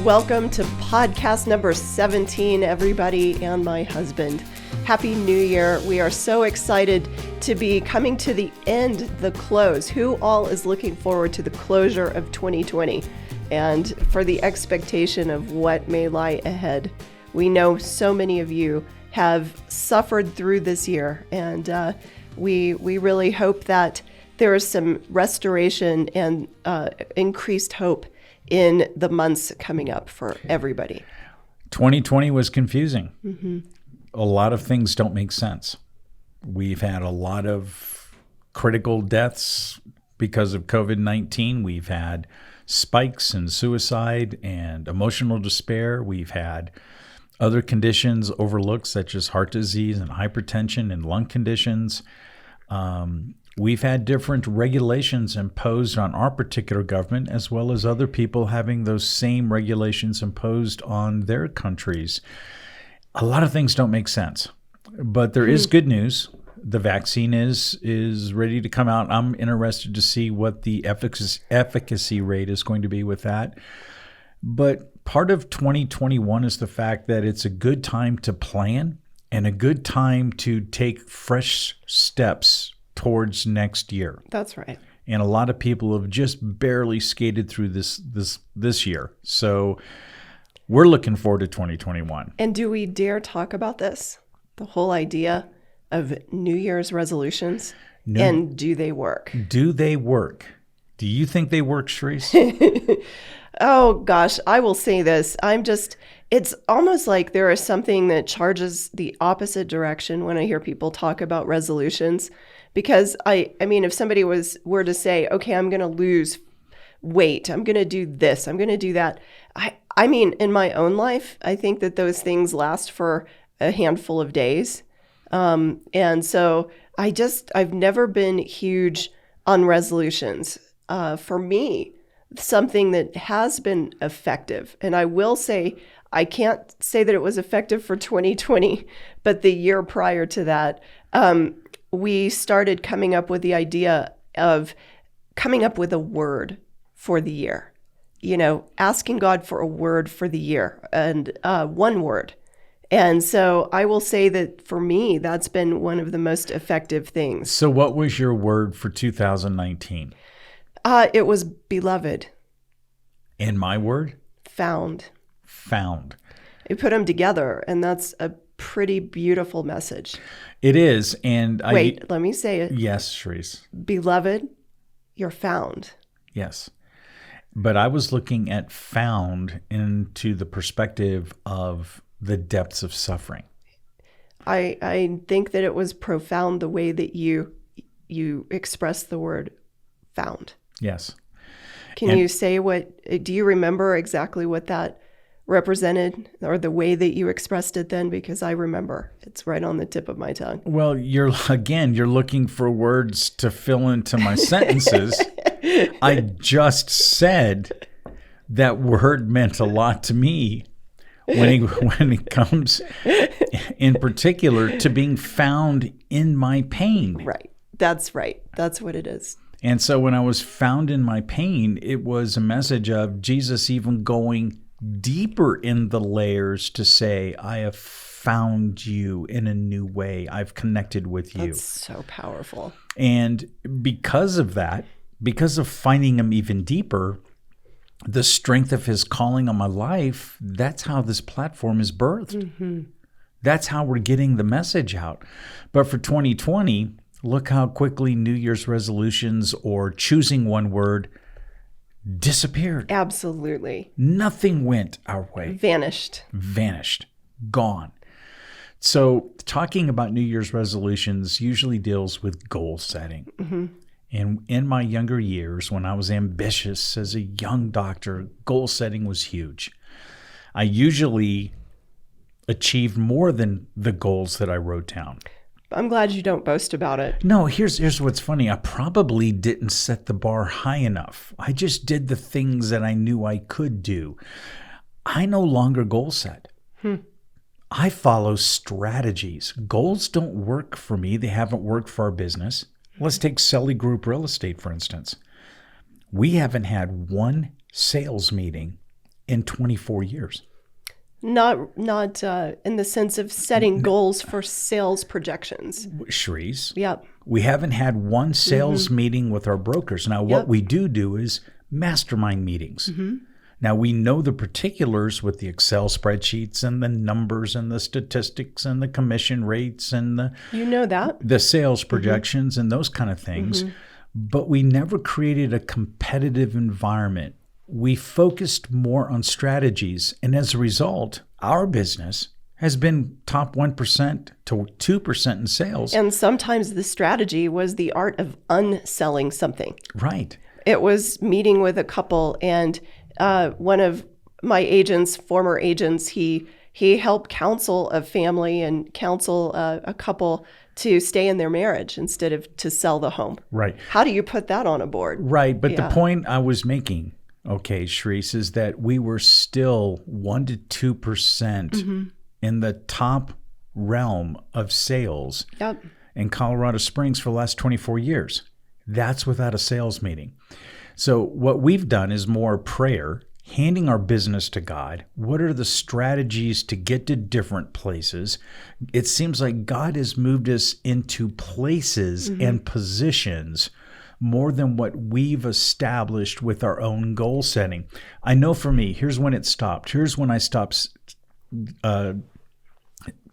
Welcome to podcast number 17, everybody, and my husband. Happy New Year. We are so excited to be coming to the end, the close. Who all is looking forward to the closure of 2020 and for the expectation of what may lie ahead? We know so many of you have suffered through this year, and we really hope that there is some restoration and increased hope in the months coming up for everybody. 2020 was confusing. Mm-hmm. A lot of things don't make sense. We've had a lot of critical deaths because of COVID-19. We've had spikes in suicide and emotional despair. We've had other conditions overlooked, such as heart disease and hypertension and lung conditions. We've had different regulations imposed on our particular government, as well as other people having those same regulations imposed on their countries. A lot of things don't make sense, but there is good news. The vaccine is ready to come out. I'm interested to see what the efficacy rate is going to be with that. But part of 2021 is the fact that it's a good time to plan and a good time to take fresh steps towards next year. That's right. And a lot of people have just barely skated through this year. So we're looking forward to 2021. And do we dare talk about this? The whole idea of New Year's resolutions? No. And do they work? Do they work? Do you think they work, Sharice? Oh, gosh, I will say this. It's almost like there is something that charges the opposite direction when I hear people talk about resolutions. Because I mean, if somebody were to say, okay, I'm going to lose weight, I'm going to do this, I'm going to do that. I mean, in my own life, I think that those things last for a handful of days. And so I've never been huge on resolutions. For me, something that has been effective, and I will say, I can't say that it was effective for 2020, but the year prior to that, we started coming up with the idea of coming up with a word for the year, asking God for a word for the year and one word. And so I will say that for me, that's been one of the most effective things. So what was your word for 2019? It was beloved. And my word? Found. Found. You put them together, and that's a pretty beautiful message. It is. And let me say it. Yes, Sharice. Beloved, you're found. Yes. But I was looking at found into the perspective of the depths of suffering. I think that it was profound the way that you expressed the word found. Yes. Can you say do you remember exactly what that represented, or the way that you expressed it then? Because I remember. It's right on the tip of my tongue. Well, you're looking for words to fill into my sentences. I just said that word meant a lot to me when it comes in particular to being found in my pain. Right. That's right. That's what it is. And so when I was found in my pain, it was a message of Jesus even going deeper in the layers to say, I have found you in a new way. I've connected with you. That's so powerful. And because of that, because of finding him even deeper, the strength of his calling on my life, that's how this platform is birthed. Mm-hmm. That's how we're getting the message out. But for 2020, look how quickly New Year's resolutions or choosing one word disappeared. Absolutely. Nothing went our way. Vanished. Gone. So talking about New Year's resolutions usually deals with goal setting. Mm-hmm. And in my younger years, when I was ambitious as a young doctor, goal setting was huge. I usually achieved more than the goals that I wrote down. I'm glad you don't boast about it. No, here's what's funny. I probably didn't set the bar high enough. I just did the things that I knew I could do. I no longer goal set. I follow strategies. Goals don't work for me. They haven't worked for our business. Let's take Selly Group Real Estate, for instance. We haven't had one sales meeting in 24 years. Not in the sense of setting goals for sales projections. Shrees. Yep. We haven't had one sales meeting with our brokers. Now, what we do is mastermind meetings. Now, we know the particulars with the Excel spreadsheets and the numbers and the statistics and the commission rates and the sales projections and those kind of things. But we never created a competitive environment. We focused more on strategies. And as a result, our business has been top 1% to 2% in sales. And sometimes the strategy was the art of unselling something. Right. It was meeting with a couple, and one of my agents, former agents, he helped counsel a family and counsel a couple to stay in their marriage instead of to sell the home. Right. How do you put that on a board? Right. But the point I was making, okay, Shrees, is that we were still 1% to 2% in the top realm of sales in Colorado Springs for the last 24 years. That's without a sales meeting. So what we've done is more prayer, handing our business to God. What are the strategies to get to different places? It seems like God has moved us into places and positions more than what we've established with our own goal setting. I know for me, here's when it stopped. Here's when I stopped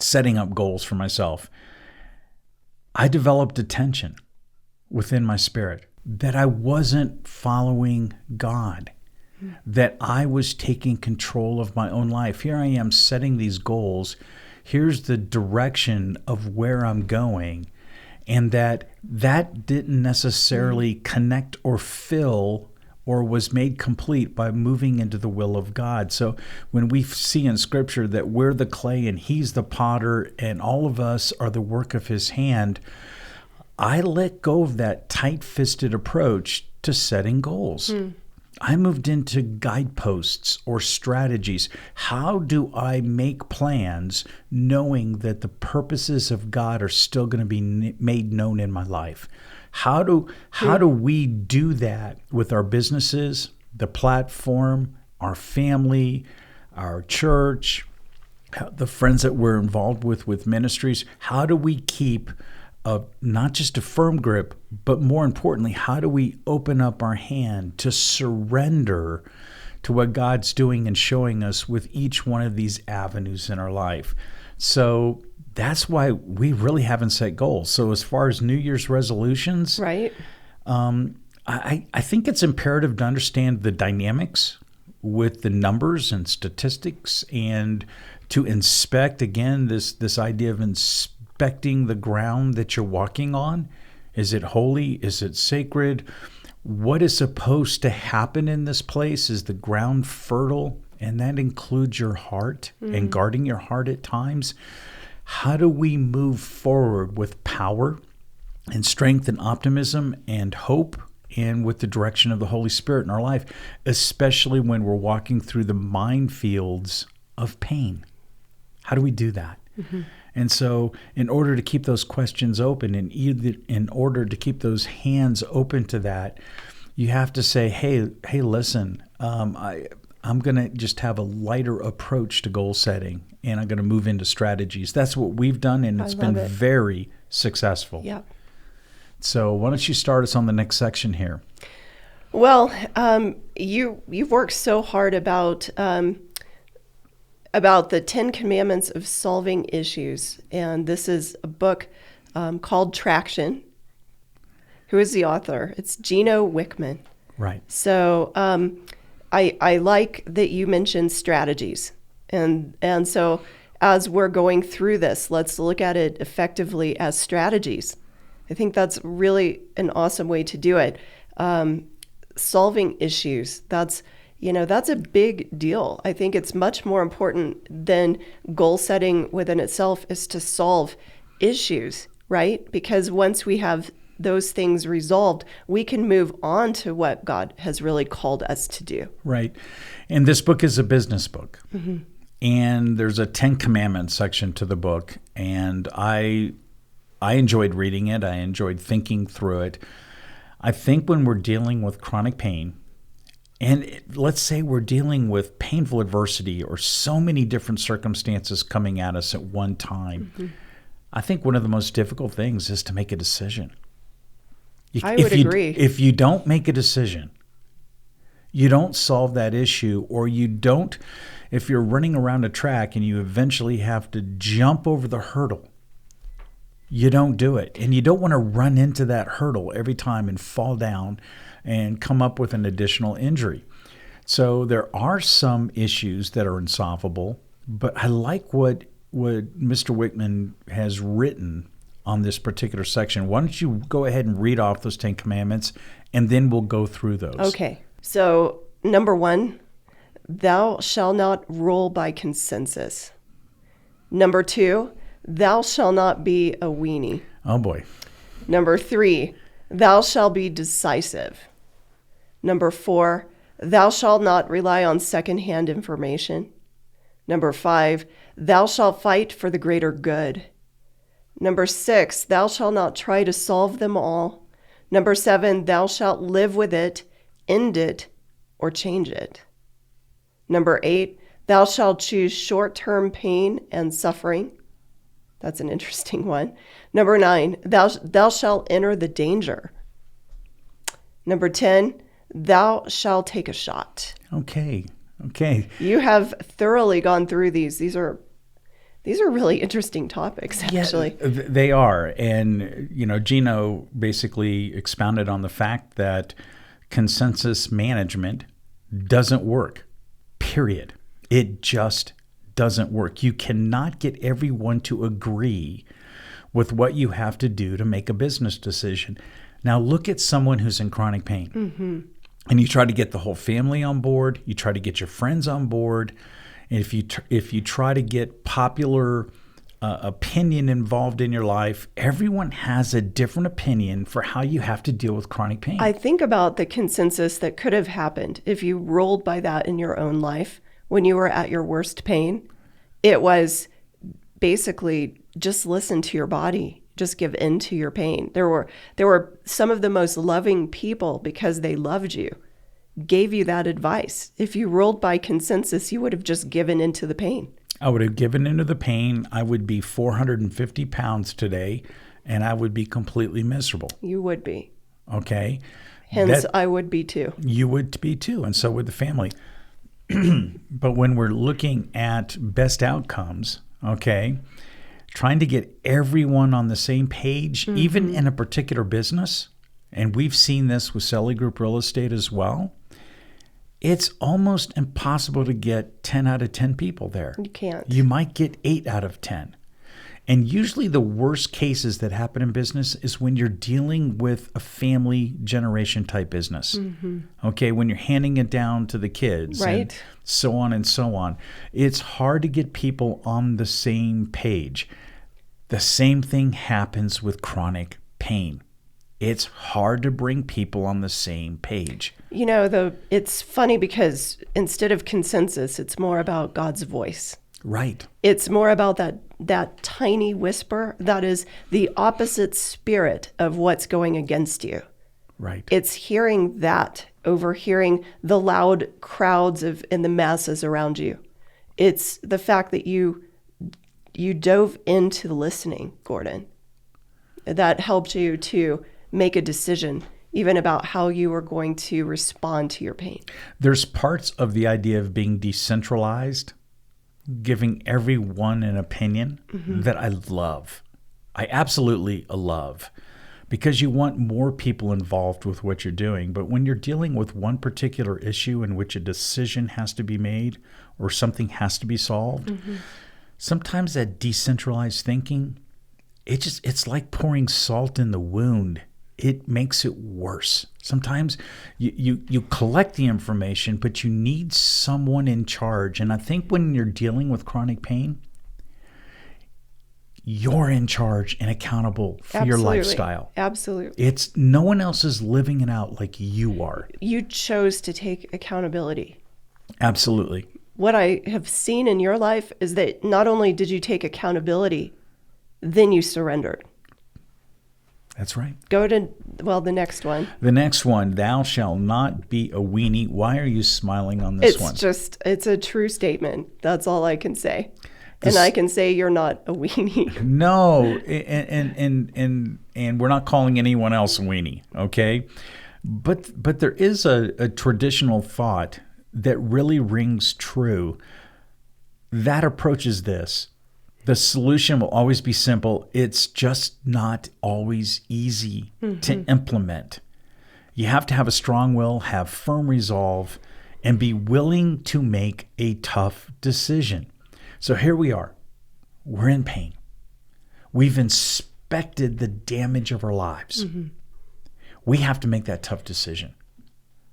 setting up goals for myself. I developed a tension within my spirit that I wasn't following God, that I was taking control of my own life. Here I am setting these goals. Here's the direction of where I'm going. And that didn't necessarily connect or fill or was made complete by moving into the will of God. So when we see in Scripture that we're the clay and He's the potter and all of us are the work of His hand, I let go of that tight-fisted approach to setting goals. I moved into guideposts or strategies. How do I make plans knowing that the purposes of God are still going to be made known in my life? How do we do that with our businesses, the platform, our family, our church, the friends that we're involved with ministries? How do we keep not just a firm grip, but more importantly, how do we open up our hand to surrender to what God's doing and showing us with each one of these avenues in our life? So that's why we really haven't set goals. So as far as New Year's resolutions, right? I think it's imperative to understand the dynamics with the numbers and statistics, and to inspect, again, this idea of inspecting the ground that you're walking on. Is it holy? Is it sacred? What is supposed to happen in this place? Is the ground fertile? And that includes your heart and guarding your heart at times. How do we move forward with power and strength and optimism and hope, and with the direction of the Holy Spirit in our life, especially when we're walking through the minefields of pain? How do we do that? And so in order to keep those questions open, and in order to keep those hands open to that, you have to say, hey, listen, I'm going to just have a lighter approach to goal setting, and I'm going to move into strategies. That's what we've done, and it's been very successful. Yep. So why don't you start us on the next section here? Well, you've worked so hard about the 10 Commandments of Solving Issues, and this is a book called Traction. Who is the author? It's Gino Wickman. Right. So I like that you mentioned strategies, and so as we're going through this, let's look at it effectively as strategies. I think that's really an awesome way to do it. Solving issues, that's a big deal. I think it's much more important than goal setting within itself is to solve issues, right? Because once we have those things resolved, we can move on to what God has really called us to do. Right. And this book is a business book. And there's a 10 Commandments section to the book. And I enjoyed reading it. I enjoyed thinking through it. I think when we're dealing with chronic pain let's say we're dealing with painful adversity or so many different circumstances coming at us at one time. Mm-hmm. I think one of the most difficult things is to make a decision. I would agree. If you don't make a decision, you don't solve that issue, or you don't, if you're running around a track and you eventually have to jump over the hurdle, you don't do it. And you don't want to run into that hurdle every time and fall down and come up with an additional injury. So there are some issues that are unsolvable, but I like what Mr. Wickman has written on this particular section. Why don't you go ahead and read off those 10 commandments, and then we'll go through those. Okay. So, number 1, thou shalt not rule by consensus. Number 2, thou shalt not be a weenie. Oh, boy. Number 3, thou shalt be decisive. Number 4, thou shalt not rely on secondhand information. Number 5, thou shalt fight for the greater good. Number 6, thou shalt not try to solve them all. Number 7, thou shalt live with it, end it, or change it. Number 8, thou shalt choose short-term pain and suffering. That's an interesting one. Number 9, thou shalt enter the danger. Number 10, thou shalt take a shot. Okay. You have thoroughly gone through these. These are really interesting topics, actually. Yeah, they are. And, Gino basically expounded on the fact that consensus management doesn't work, period. It just doesn't work. You cannot get everyone to agree with what you have to do to make a business decision. Now, look at someone who's in chronic pain. Mm-hmm. And you try to get the whole family on board. You try to get your friends on board. And if you try to get popular opinion involved in your life, everyone has a different opinion for how you have to deal with chronic pain. I think about the consensus that could have happened if you ruled by that in your own life when you were at your worst pain. It was basically just listen to your body, just give in to your pain. There were some of the most loving people, because they loved you, gave you that advice. If you ruled by consensus, you would have just given into the pain. I would have given into the pain. I would be 450 pounds today, and I would be completely miserable. You would be. Okay? Hence, I would be too. You would be too, and so would the family. But when we're looking at best outcomes, okay, trying to get everyone on the same page, mm-hmm. even in a particular business, and we've seen this with Selly Group Real Estate as well, it's almost impossible to get 10 out of 10 people there. You can't. You might get 8 out of 10. And usually the worst cases that happen in business is when you're dealing with a family generation type business. Mm-hmm. Okay, when you're handing it down to the kids, right, and so on and so on. It's hard to get people on the same page. The same thing happens with chronic pain. It's hard to bring people on the same page. It's funny because instead of consensus, it's more about God's voice. Right. It's more about that tiny whisper that is the opposite spirit of what's going against you. Right. It's hearing that over hearing the loud crowds and the masses around you. It's the fact that you dove into listening, Gordon, that helped you to make a decision even about how you were going to respond to your pain. There's parts of the idea of being decentralized, giving everyone an opinion, mm-hmm. that I love. I absolutely love, because you want more people involved with what you're doing. But when you're dealing with one particular issue in which a decision has to be made or something has to be solved, mm-hmm. sometimes that decentralized thinking, it's like pouring salt in the wound. It makes it worse. Sometimes you collect the information, but you need someone in charge. And I think when you're dealing with chronic pain, you're in charge and accountable for Absolutely. Your lifestyle. Absolutely. It's no one else is living it out like you are. You chose to take accountability. Absolutely. What I have seen in your life is that not only did you take accountability, then you surrendered. That's right. Go to, well, the next one. The next one, thou shalt not be a weenie. Why are you smiling on this one? It's a true statement. That's all I can say. And I can say you're not a weenie. No, and we're not calling anyone else a weenie, okay? But there is a traditional thought that really rings true that approaches this. The solution will always be simple. It's just not always easy to implement. You have to have a strong will, have firm resolve, and be willing to make a tough decision. So here we are. We're in pain. We've inspected the damage of our lives. We have to make that tough decision.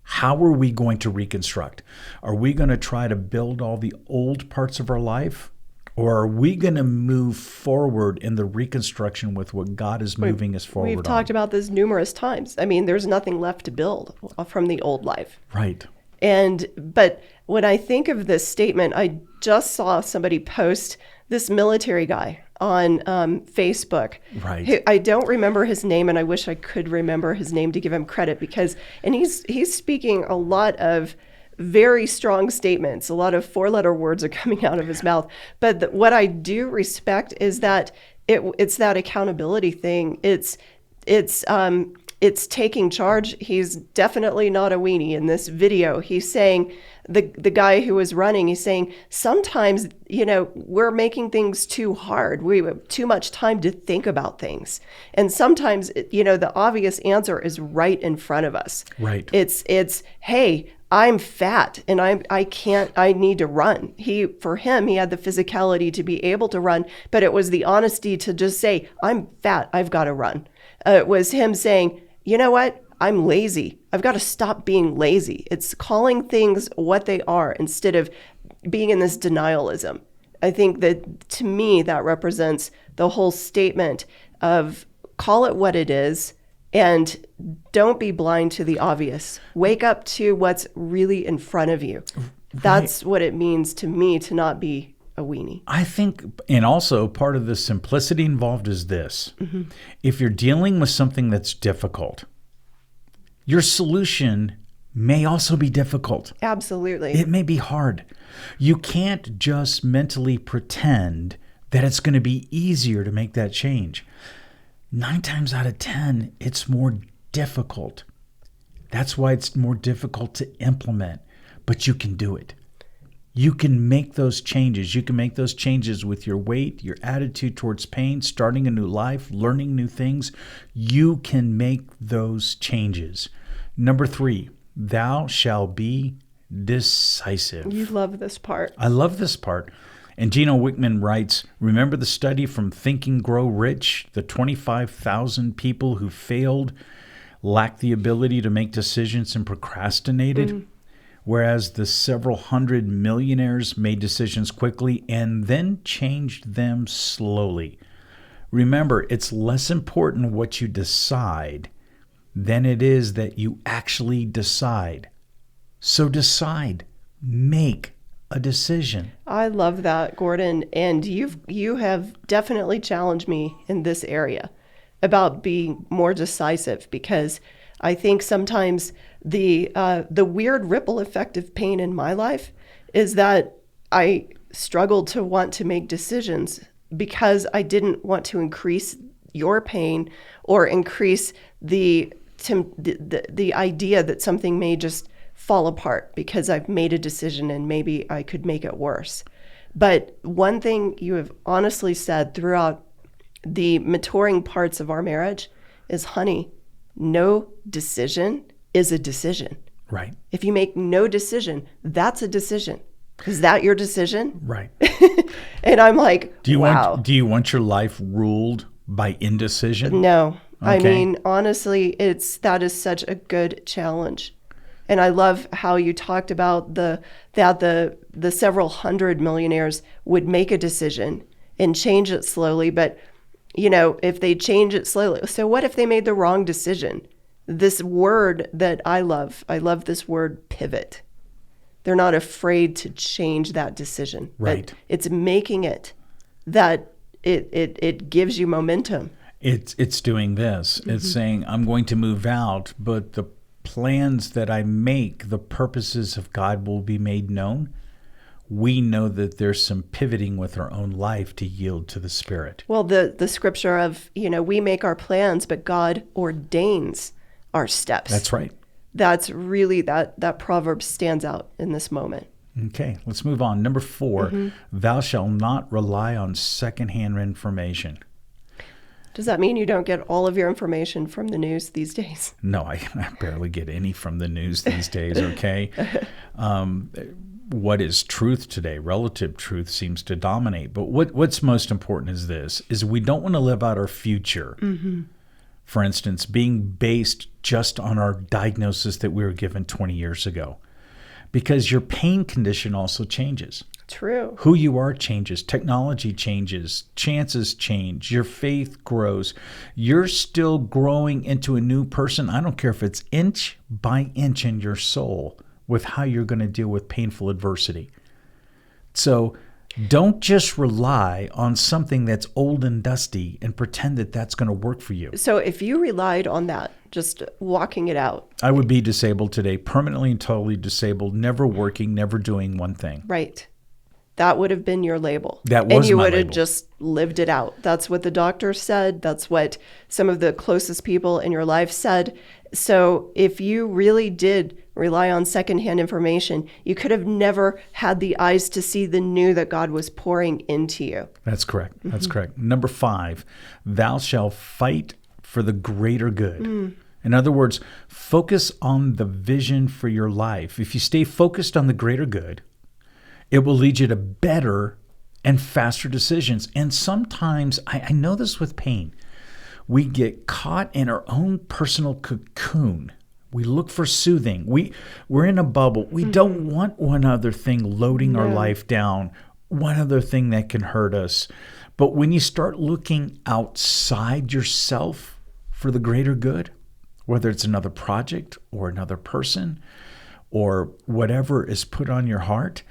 How are we going to reconstruct? Are we going to try to build all the old parts of our life? Or are we going to move forward in the reconstruction with what God is moving us forward on? We've talked about this numerous times. I mean, there's nothing left to build from the old life. Right. But when I think of this statement, I just saw somebody post this military guy on Facebook. Right. I don't remember his name, and I wish I could remember his name to give him credit and he's speaking a lot of very strong statements. A lot of four-letter words are coming out of his mouth. But what I do respect is that it's that accountability thing. It's taking charge. He's definitely not a weenie in this video. He's saying, the guy who was running, he's saying, sometimes, we're making things too hard. We have too much time to think about things. And sometimes, the obvious answer is right in front of us. Right. It's, hey, I'm fat and I need to run. For him, he had the physicality to be able to run, but it was the honesty to just say, I'm fat, I've got to run. It was him saying, you know what? I'm lazy. I've got to stop being lazy. It's calling things what they are instead of being in this denialism. I think that to me, that represents the whole statement of call it what it is and don't be blind to the obvious. Wake up to what's really in front of you. Right. That's what it means to me to not be a weenie. I think, and also part of the simplicity involved is this. If you're dealing with something that's difficult, your solution may also be difficult. Absolutely. It may be hard. You can't just mentally pretend that it's going to be easier to make that change. 9 times out of 10, it's more difficult. That's why it's more difficult to implement, but you can do it. You can make those changes. You can make those changes with your weight, your attitude towards pain, starting a new life, learning new things. You can make those changes. Number 3, thou shalt be decisive. You love this part. I love this part. And Gino Wickman writes, remember the study from Think and Grow Rich? The 25,000 people who failed, lacked the ability to make decisions and procrastinated, whereas the several hundred millionaires made decisions quickly and then changed them slowly. Remember, it's less important what you decide than it is that you actually decide. So decide. Make a decision. I love that, Gordon. And you have definitely challenged me in this area about being more decisive, because I think sometimes the weird ripple effect of pain in my life is that I struggled to want to make decisions because I didn't want to increase your pain or increase the idea that something may just fall apart because I've made a decision and maybe I could make it worse. But one thing you have honestly said throughout the maturing parts of our marriage is, honey, no decision is a decision. Right. If you make no decision, that's a decision. Is that your decision? Right. And I'm like, wow. Do you want your life ruled by indecision? No. Okay. I mean, honestly, that is such a good challenge. And I love how you talked about that the several hundred millionaires would make a decision and change it slowly. But, if they change it slowly, so what if they made the wrong decision? This word that I love this word pivot. They're not afraid to change that decision. Right. But it's making it that it gives you momentum. It's doing this. It's saying, I'm going to move out, but the plans that I make, the purposes of God will be made known. We know that there's some pivoting with our own life to yield to the Spirit. Well, the scripture of, we make our plans, but God ordains our steps. That's right. That's really, that proverb stands out in this moment. Okay, let's move on. Number 4, thou shalt not rely on secondhand information. Does that mean you don't get all of your information from the news these days? No, I barely get any from the news these days, okay? What is truth today? Relative truth seems to dominate. But what's most important is this, is we don't want to live out our future. For instance, being based just on our diagnosis that we were given 20 years ago. Because your pain condition also changes. True. Who you are changes. Technology changes. Chances change. Your faith grows. You're still growing into a new person. I don't care if it's inch by inch in your soul with how you're going to deal with painful adversity. So don't just rely on something that's old and dusty and pretend that that's going to work for you. So if you relied on that, just walking it out. I would be disabled today, permanently and totally disabled, never working, never doing one thing. Right. That would have been your label. That was and you my would have label. just lived it out. That's what the doctor said. That's what some of the closest people in your life said. So if you really did rely on secondhand information, you could have never had the eyes to see the new that God was pouring into you. That's correct. That's correct. Number 5, thou shalt fight for the greater good. In other words, focus on the vision for your life. If you stay focused on the greater good, it will lead you to better and faster decisions. And sometimes, I know this with pain, we get caught in our own personal cocoon. We look for soothing. We're in a bubble. We don't want one other thing loading our life down, one other thing that can hurt us. But when you start looking outside yourself for the greater good, whether it's another project or another person or whatever is put on your heart,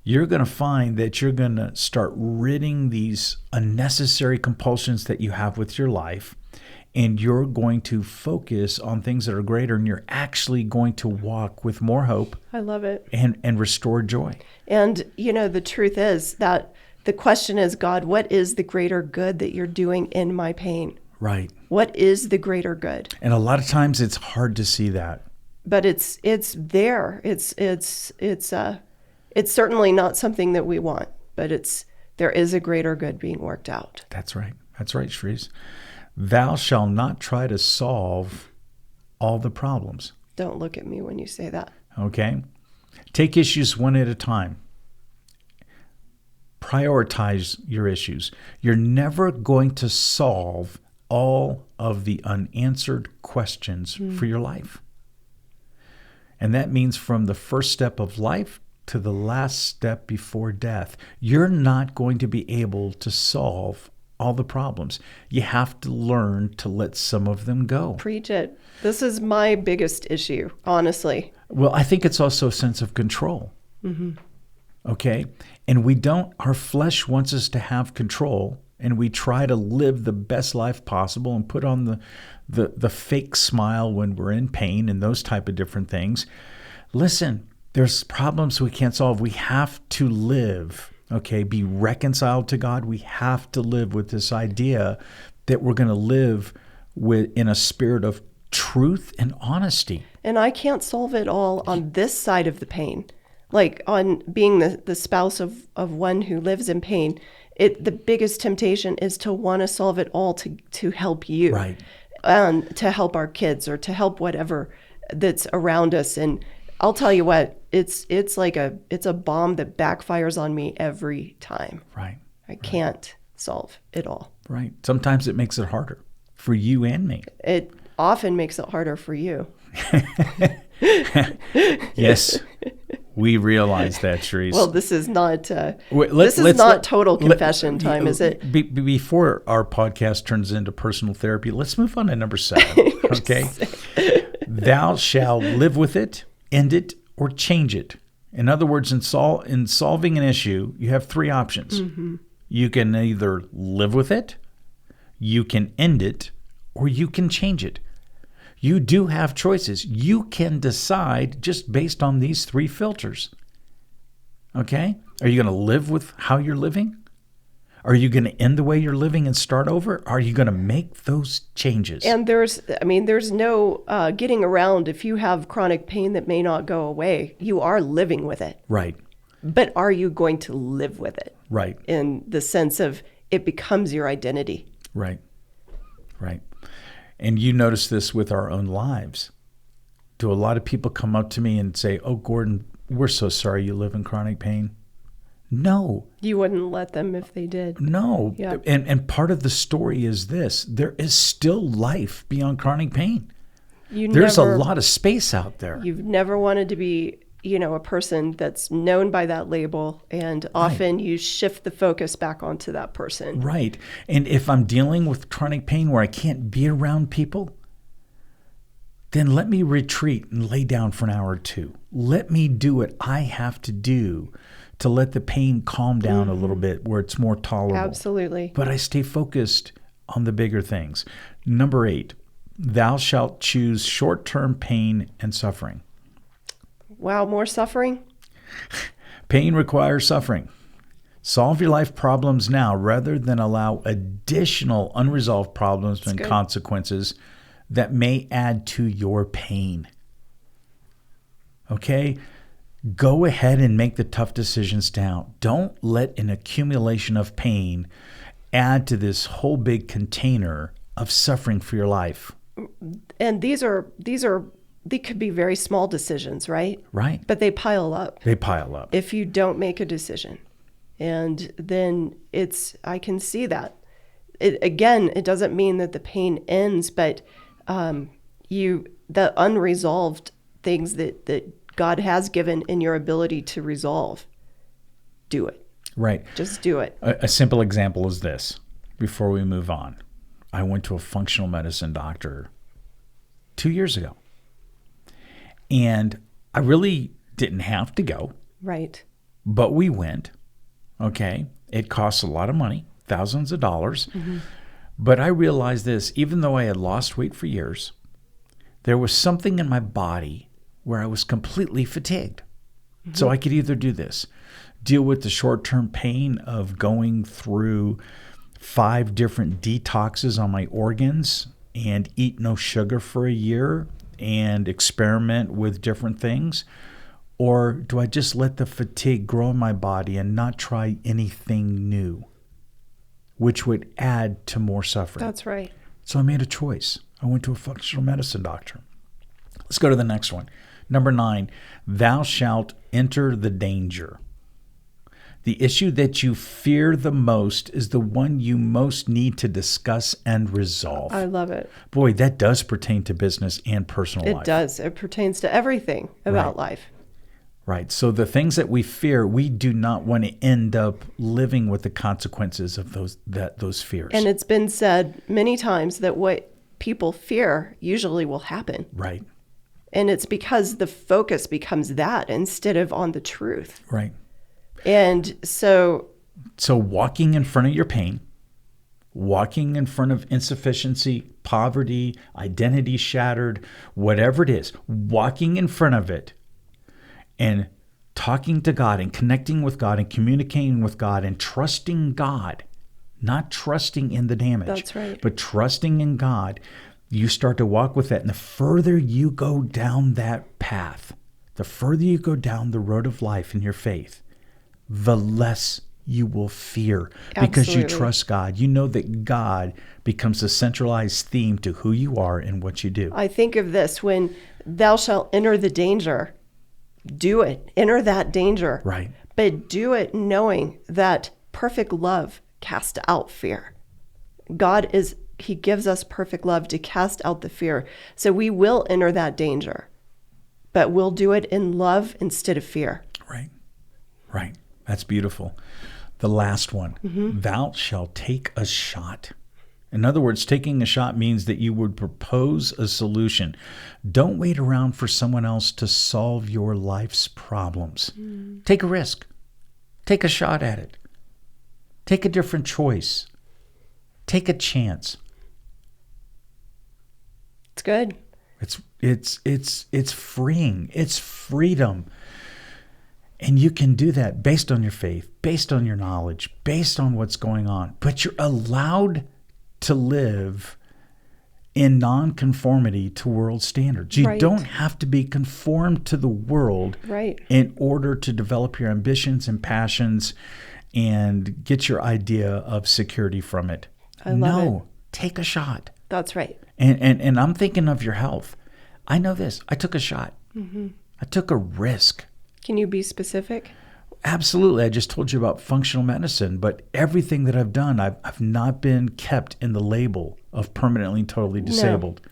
you're going to find that you're going to start ridding these unnecessary compulsions that you have with your life, and you're going to focus on things that are greater, and you're actually going to walk with more hope. I love it. And restore joy. And, the truth is that the question is, God, what is the greater good that you're doing in my pain? Right. What is the greater good? And a lot of times it's hard to see that. But it's there. It's certainly not something that we want, but there is a greater good being worked out. That's right. That's right, Shrees. Thou shalt not try to solve all the problems. Don't look at me when you say that. Okay? Take issues one at a time. Prioritize your issues. You're never going to solve all of the unanswered questions for your life. And that means from the first step of life to the last step before death, you're not going to be able to solve all the problems. You have to learn to let some of them go. Preach it. This is my biggest issue, honestly. Well, I think it's also a sense of control. Okay? And our flesh wants us to have control, and we try to live the best life possible and put on the fake smile when we're in pain and those type of different things. Listen, there's problems we can't solve. We have to live, okay, be reconciled to God. We have to live with this idea that we're going to live in a spirit of truth and honesty. And I can't solve it all on this side of the pain. Like on being the spouse of one who lives in pain, the biggest temptation is to want to solve it all to help you. Right. And to help our kids or to help whatever that's around us. And I'll tell you what, it's a bomb that backfires on me every time. Right. I can't solve it all. Right. Sometimes it makes it harder for you and me. It often makes it harder for you. Yes, we realize that, Shrees. Well, this is not total confession time, is it? Before our podcast turns into personal therapy, let's move on to number 7. Okay, thou shalt live with it, end it, or change it. In other words, in solving an issue, you have 3 options. You can either live with it, You can end it or you can change it. You do have choices. You can decide just based on these 3 filters. Okay? Are you going to live with how you're living? Are you going to end the way you're living and start over? Are you going to make those changes? And there's no getting around. If you have chronic pain that may not go away, you are living with it. Right. But are you going to live with it? Right. In the sense of it becomes your identity. Right. Right. And you notice this with our own lives. Do a lot of people come up to me and say, "Oh, Gordon, we're so sorry you live in chronic pain"? No. You wouldn't let them if they did. No. Yeah. And part of the story is this. There is still life beyond chronic pain. There's a lot of space out there. You've never wanted to be, a person that's known by that label, and often you shift the focus back onto that person. Right. And if I'm dealing with chronic pain where I can't be around people, then let me retreat and lay down for an hour or 2. Let me do what I have to do to let the pain calm down a little bit where it's more tolerable. Absolutely. But I stay focused on the bigger things. Number 8, thou shalt choose short-term pain and suffering. Wow, more suffering? Pain requires suffering. Solve your life problems now rather than allow additional unresolved problems and consequences that may add to your pain. Okay? Go ahead and make the tough decisions now. Don't let an accumulation of pain add to this whole big container of suffering for your life. And they could be very small decisions, right? Right. But they pile up. They pile up. If you don't make a decision. And then I can see that. It doesn't mean that the pain ends, but the unresolved things that God has given in your ability to resolve, do it. Right. Just do it. A simple example is this, before we move on. I went to a functional medicine doctor 2 years ago. And I really didn't have to go. Right. But we went. Okay. It costs a lot of money, thousands of dollars. Mm-hmm. But I realized this, even though I had lost weight for years, there was something in my body where I was completely fatigued. Mm-hmm. So I could either do this, deal with the short-term pain of going through 5 different detoxes on my organs and eat no sugar for a year and experiment with different things, or do I just let the fatigue grow in my body and not try anything new, which would add to more suffering? That's right. So I made a choice. I went to a functional medicine doctor. Let's go to the next one. Number 9, thou shalt enter the danger. The issue that you fear the most is the one you most need to discuss and resolve. I love it. Boy, that does pertain to business and personal life. It does. It pertains to everything about life. Right. So the things that we fear, we do not want to end up living with the consequences of those fears. And it's been said many times that what people fear usually will happen. Right. And it's because the focus becomes that instead of on the truth. Right. And so walking in front of your pain, walking in front of insufficiency, poverty, identity shattered, whatever it is, walking in front of it and talking to God and connecting with God and communicating with God and trusting God, not trusting in the damage. That's right. But trusting in God, you start to walk with that. And the further you go down that path, the further you go down the road of life in your faith, the less you will fear. Because Absolutely. you trust God. You know that God becomes a centralized theme to who you are and what you do. I think of this, when thou shalt enter the danger, do it. Enter that danger. Right. But do it knowing that perfect love casts out fear. He gives us perfect love to cast out the fear. So we will enter that danger, but we'll do it in love instead of fear. Right. Right. That's beautiful. The last one, thou shalt take a shot. In other words, taking a shot means that you would propose a solution. Don't wait around for someone else to solve your life's problems. Take a risk. Take a shot at it. Take a different choice. Take a chance. It's good. It's freeing. It's freedom. And you can do that based on your faith, based on your knowledge, based on what's going on. But you're allowed to live in nonconformity to world standards. You Right. don't have to be conformed to the world Right. in order to develop your ambitions and passions and get your idea of security from it. I love it. Take a shot. That's right. And I'm thinking of your health. I know this. I took a shot. Mm-hmm. I took a risk. Can you be specific? Absolutely. I just told you about functional medicine, but everything that I've done, I've not been kept in the label of permanently and totally disabled. No.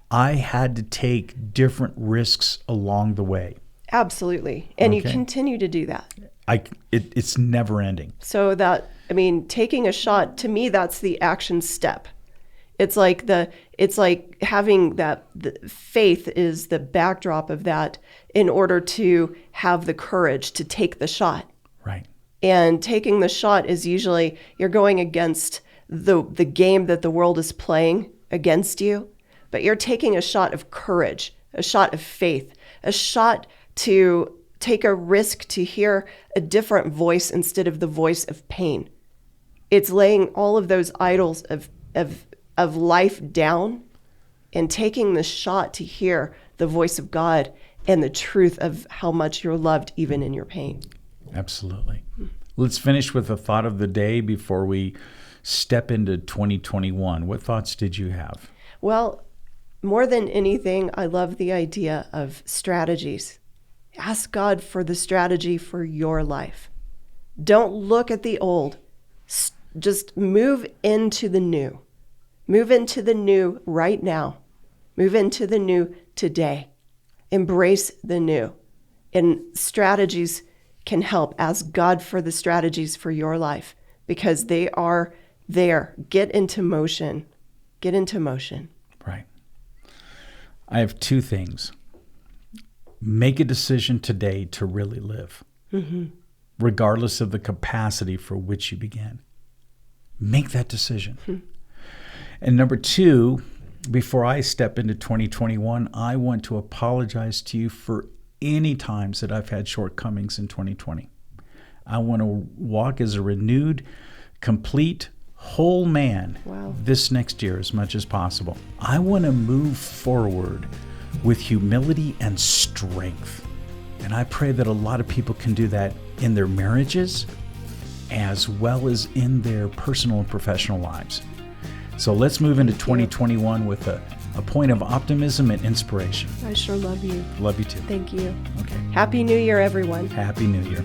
I had to take different risks along the way. Absolutely. And you continue to do that. It's never ending. So taking a shot, to me, that's the action step. It's like having that, the faith is the backdrop of that in order to have the courage to take the shot. Right. And taking the shot is usually you're going against the game that the world is playing against you, but you're taking a shot of courage, a shot of faith, a shot to take a risk to hear a different voice instead of the voice of pain. It's laying all of those idols of life down and taking the shot to hear the voice of God and the truth of how much you're loved even in your pain. Absolutely. Let's finish with a thought of the day before we step into 2021. What thoughts did you have? Well, more than anything, I love the idea of strategies. Ask God for the strategy for your life. Don't look at the old. Just move into the new. Move into the new right now. Move into the new today. Embrace the new. And strategies can help. Ask God for the strategies for your life because they are there. Get into motion. Get into motion. Right. I have two things. Make a decision today to really live, regardless of the capacity for which you began. Make that decision. And number two, before I step into 2021, I want to apologize to you for any times that I've had shortcomings in 2020. I want to walk as a renewed, complete, whole man this next year as much as possible. I want to move forward with humility and strength. And I pray that a lot of people can do that in their marriages as well as in their personal and professional lives. So let's move into 2021 with a point of optimism and inspiration. I sure love you. Love you too. Thank you. Okay. Happy New Year, everyone. Happy New Year.